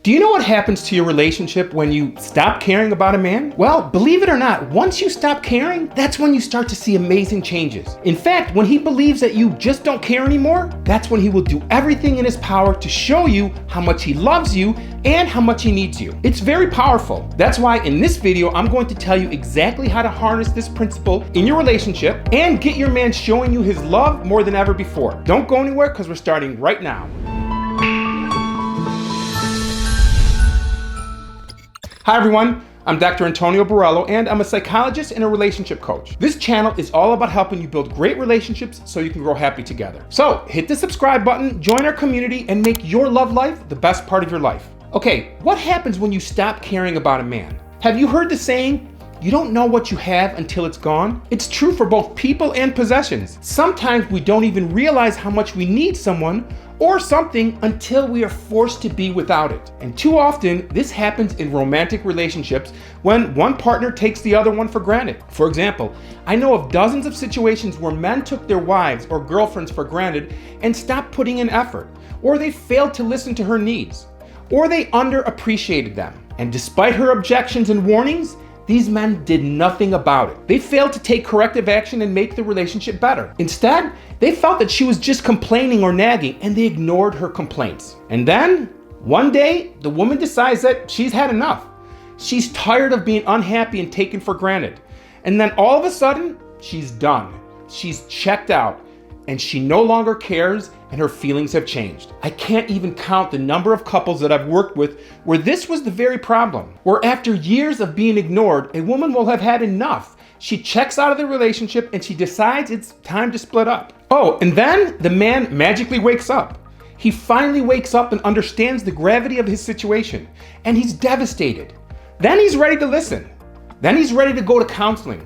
Do you know what happens to your relationship when you stop caring about a man? Well, believe it or not, once you stop caring, that's when you start to see amazing changes. In fact, when he believes that you just don't care anymore, that's when he will do everything in his power to show you how much he loves you and how much he needs you. It's very powerful. That's why in this video, I'm going to tell you exactly how to harness this principle in your relationship and get your man showing you his love more than ever before. Don't go anywhere because we're starting right now. Hi everyone, I'm Dr. Antonio Borrello and I'm a psychologist and a relationship coach. This channel is all about helping you build great relationships so you can grow happy together. So hit the subscribe button, join our community, and make your love life the best part of your life. Okay, what happens when you stop caring about a man? Have you heard the saying, you don't know what you have until it's gone? It's true for both people and possessions. Sometimes we don't even realize how much we need someone or something until we are forced to be without it. And too often, this happens in romantic relationships when one partner takes the other one for granted. For example, I know of dozens of situations where men took their wives or girlfriends for granted and stopped putting in effort, or they failed to listen to her needs, or they underappreciated them. And despite her objections and warnings, these men did nothing about it. They failed to take corrective action and make the relationship better. Instead, they felt that she was just complaining or nagging and they ignored her complaints. And then, one day, the woman decides that she's had enough. She's tired of being unhappy and taken for granted. And then all of a sudden, she's done. She's checked out and she no longer cares and her feelings have changed. I can't even count the number of couples that I've worked with where this was the very problem. Where after years of being ignored, a woman will have had enough. She checks out of the relationship and she decides it's time to split up. Oh, and then the man magically wakes up. He finally wakes up and understands the gravity of his situation, and he's devastated. Then he's ready to listen. Then he's ready to go to counseling.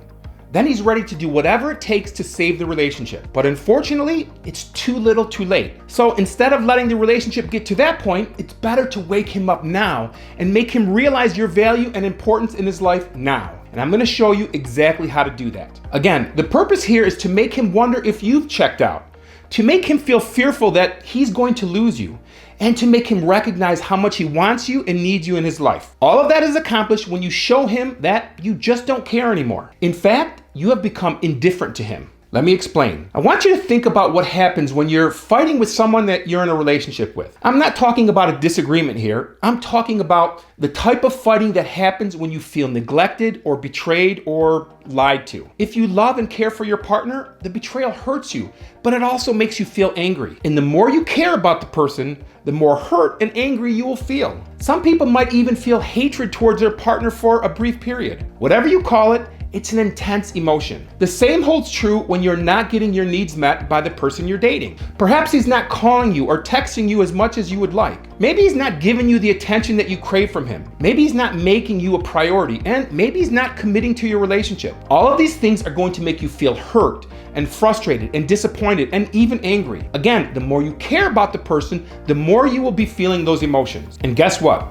Then he's ready to do whatever it takes to save the relationship. But unfortunately, it's too little too late. So instead of letting the relationship get to that point, it's better to wake him up now and make him realize your value and importance in his life now. And I'm gonna show you exactly how to do that. Again, the purpose here is to make him wonder if you've checked out, to make him feel fearful that he's going to lose you, and to make him recognize how much he wants you and needs you in his life. All of that is accomplished when you show him that you just don't care anymore. In fact, you have become indifferent to him. Let me explain. I want you to think about what happens when you're fighting with someone that you're in a relationship with. I'm not talking about a disagreement here. I'm talking about the type of fighting that happens when you feel neglected or betrayed or lied to. If you love and care for your partner, the betrayal hurts you, but it also makes you feel angry. And the more you care about the person, the more hurt and angry you will feel. Some people might even feel hatred towards their partner for a brief period. Whatever you call it, it's an intense emotion. The same holds true when you're not getting your needs met by the person you're dating. Perhaps he's not calling you or texting you as much as you would like. Maybe he's not giving you the attention that you crave from him. Maybe he's not making you a priority, and maybe he's not committing to your relationship. All of these things are going to make you feel hurt and frustrated and disappointed and even angry. Again, the more you care about the person, the more you will be feeling those emotions. And guess what?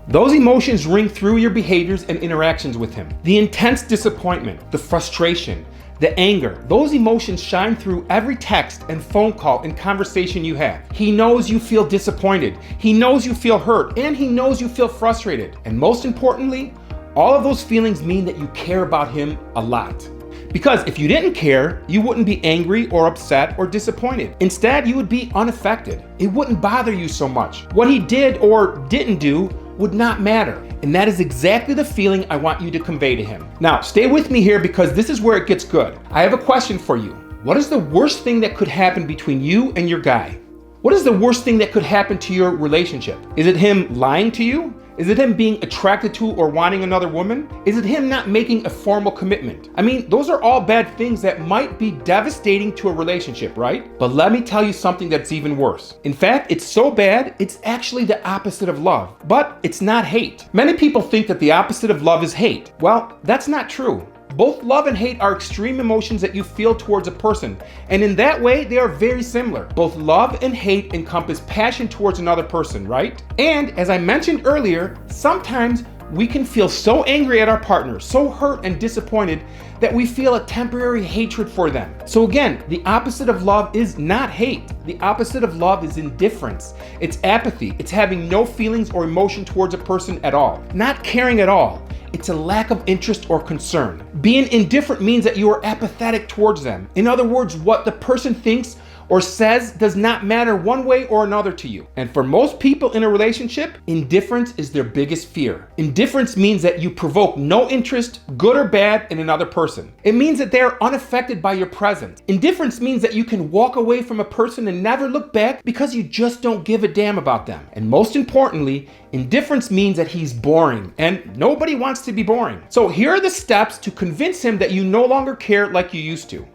Those emotions ring through your behaviors and interactions with him. The intense disappointment, the frustration, the anger, those emotions shine through every text and phone call and conversation you have. He knows you feel disappointed. He knows you feel hurt, and he knows you feel frustrated. And most importantly, all of those feelings mean that you care about him a lot. Because if you didn't care, you wouldn't be angry or upset or disappointed. Instead, you would be unaffected. It wouldn't bother you so much. What he did or didn't do would not matter. And that is exactly the feeling I want you to convey to him. Now, stay with me here because this is where it gets good. I have a question for you. What is the worst thing that could happen between you and your guy? What is the worst thing that could happen to your relationship? Is it him lying to you? Is it him being attracted to or wanting another woman? Is it him not making a formal commitment? I mean, those are all bad things that might be devastating to a relationship, right? But let me tell you something that's even worse. In fact, it's so bad, it's actually the opposite of love. But it's not hate. Many people think that the opposite of love is hate. Well, that's not true. Both love and hate are extreme emotions that you feel towards a person, and in that way, they are very similar. Both love and hate encompass passion towards another person, right? And as I mentioned earlier, sometimes we can feel so angry at our partner, so hurt and disappointed that we feel a temporary hatred for them. So again, the opposite of love is not hate. The opposite of love is indifference. It's apathy. It's having no feelings or emotion towards a person at all. Not caring at all. It's a lack of interest or concern. Being indifferent means that you are apathetic towards them. In other words, what the person thinks or says does not matter one way or another to you. And for most people in a relationship, indifference is their biggest fear. Indifference means that you provoke no interest, good or bad, in another person. It means that they are unaffected by your presence. Indifference means that you can walk away from a person and never look back because you just don't give a damn about them. And most importantly, indifference means that he's boring, and nobody wants to be boring. So here are the steps to convince him that you no longer care like you used to.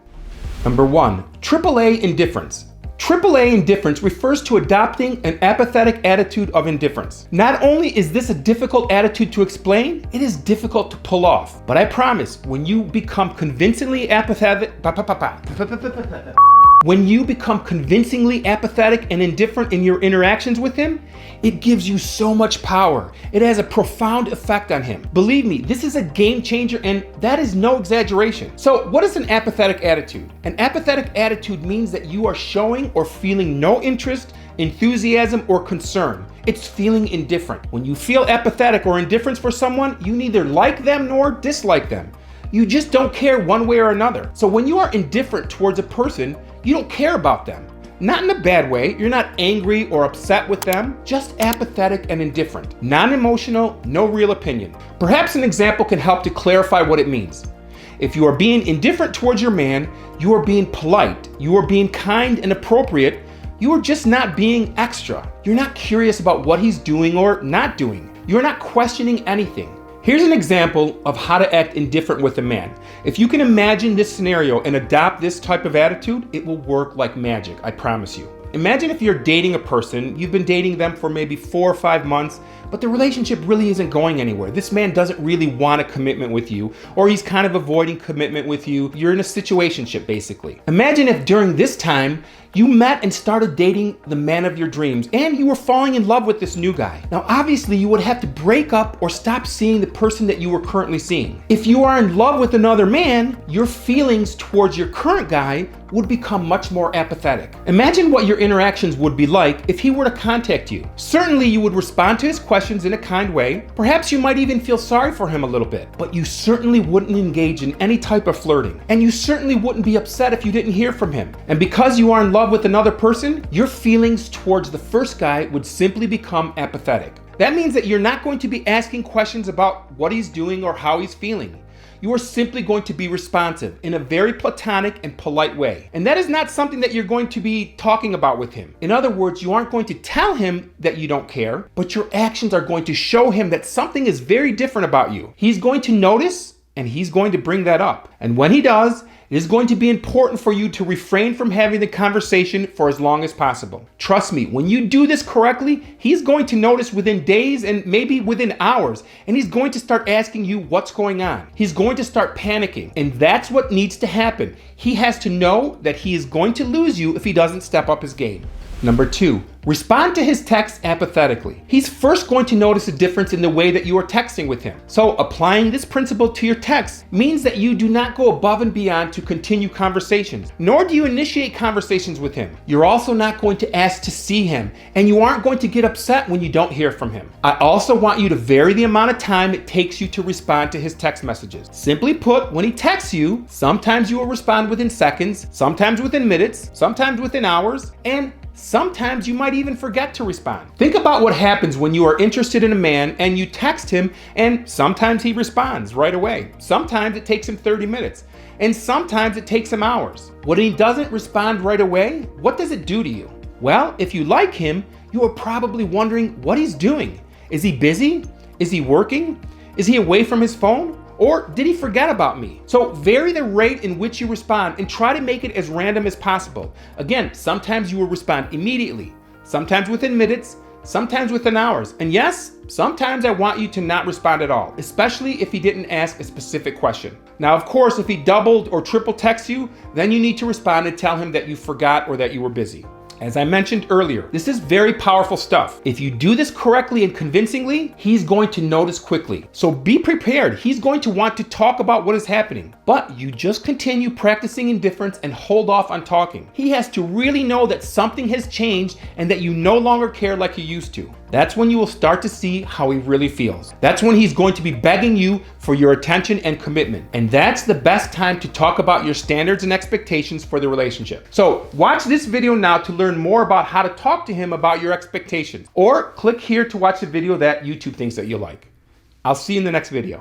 Number 1, AAA indifference. AAA indifference refers to adopting an apathetic attitude of indifference. Not only is this a difficult attitude to explain, it is difficult to pull off. But I promise, when you become convincingly apathetic, and indifferent in your interactions with him, it gives you so much power. It has a profound effect on him. Believe me, this is a game changer, and that is no exaggeration. So what is an apathetic attitude? An apathetic attitude means that you are showing or feeling no interest, enthusiasm, or concern. It's feeling indifferent. When you feel apathetic or indifference for someone, you neither like them nor dislike them. You just don't care one way or another. So when you are indifferent towards a person, you don't care about them. Not in a bad way, you're not angry or upset with them, just apathetic and indifferent. Non-emotional, no real opinion. Perhaps an example can help to clarify what it means. If you are being indifferent towards your man, you are being polite, you are being kind and appropriate, you are just not being extra. You're not curious about what he's doing or not doing. You're not questioning anything. Here's an example of how to act indifferent with a man. If you can imagine this scenario and adopt this type of attitude, it will work like magic, I promise you. Imagine if you're dating a person, you've been dating them for maybe 4 or 5 months, but the relationship really isn't going anywhere. This man doesn't really want a commitment with you, or he's kind of avoiding commitment with you. You're in a situationship, basically. Imagine if during this time, you met and started dating the man of your dreams, and you were falling in love with this new guy. Now, obviously, you would have to break up or stop seeing the person that you were currently seeing. If you are in love with another man, your feelings towards your current guy would become much more apathetic. Imagine what your interactions would be like if he were to contact you. Certainly, you would respond to his questions in a kind way. Perhaps you might even feel sorry for him a little bit, but you certainly wouldn't engage in any type of flirting. And you certainly wouldn't be upset if you didn't hear from him. And because you are in love with another person, your feelings towards the first guy would simply become apathetic. That means that you're not going to be asking questions about what he's doing or how he's feeling. You are simply going to be responsive in a very platonic and polite way. And that is not something that you're going to be talking about with him. In other words, you aren't going to tell him that you don't care, but your actions are going to show him that something is very different about you. He's going to notice, and he's going to bring that up. And when he does, it is going to be important for you to refrain from having the conversation for as long as possible. Trust me, when you do this correctly, he's going to notice within days and maybe within hours, and he's going to start asking you what's going on. He's going to start panicking, and that's what needs to happen. He has to know that he is going to lose you if he doesn't step up his game. Number 2, respond to his text apathetically. He's first going to notice a difference in the way that you are texting with him. So applying this principle to your text means that you do not go above and beyond to continue conversations, nor do you initiate conversations with him. You're also not going to ask to see him, and you aren't going to get upset when you don't hear from him. I also want you to vary the amount of time it takes you to respond to his text messages. Simply put, when he texts you, sometimes you will respond within seconds, sometimes within minutes, sometimes within hours, and sometimes you might even forget to respond. Think about what happens when you are interested in a man and you text him, and sometimes he responds right away. Sometimes it takes him 30 minutes, and sometimes it takes him hours. When he doesn't respond right away, what does it do to you? Well, if you like him, you are probably wondering what he's doing. Is he busy? Is he working? Is he away from his phone? Or did he forget about me? So vary the rate in which you respond and try to make it as random as possible. Again, sometimes you will respond immediately, sometimes within minutes, sometimes within hours. And yes, sometimes I want you to not respond at all, especially if he didn't ask a specific question. Now, of course, if he doubled or triple texts you, then you need to respond and tell him that you forgot or that you were busy. As I mentioned earlier, this is very powerful stuff. If you do this correctly and convincingly, he's going to notice quickly. So be prepared. He's going to want to talk about what is happening, but you just continue practicing indifference and hold off on talking. He has to really know that something has changed and that you no longer care like you used to. That's when you will start to see how he really feels. That's when he's going to be begging you for your attention and commitment. And that's the best time to talk about your standards and expectations for the relationship. So watch this video now to learn more about how to talk to him about your expectations. Or click here to watch the video that YouTube thinks that you'll like. I'll see you in the next video.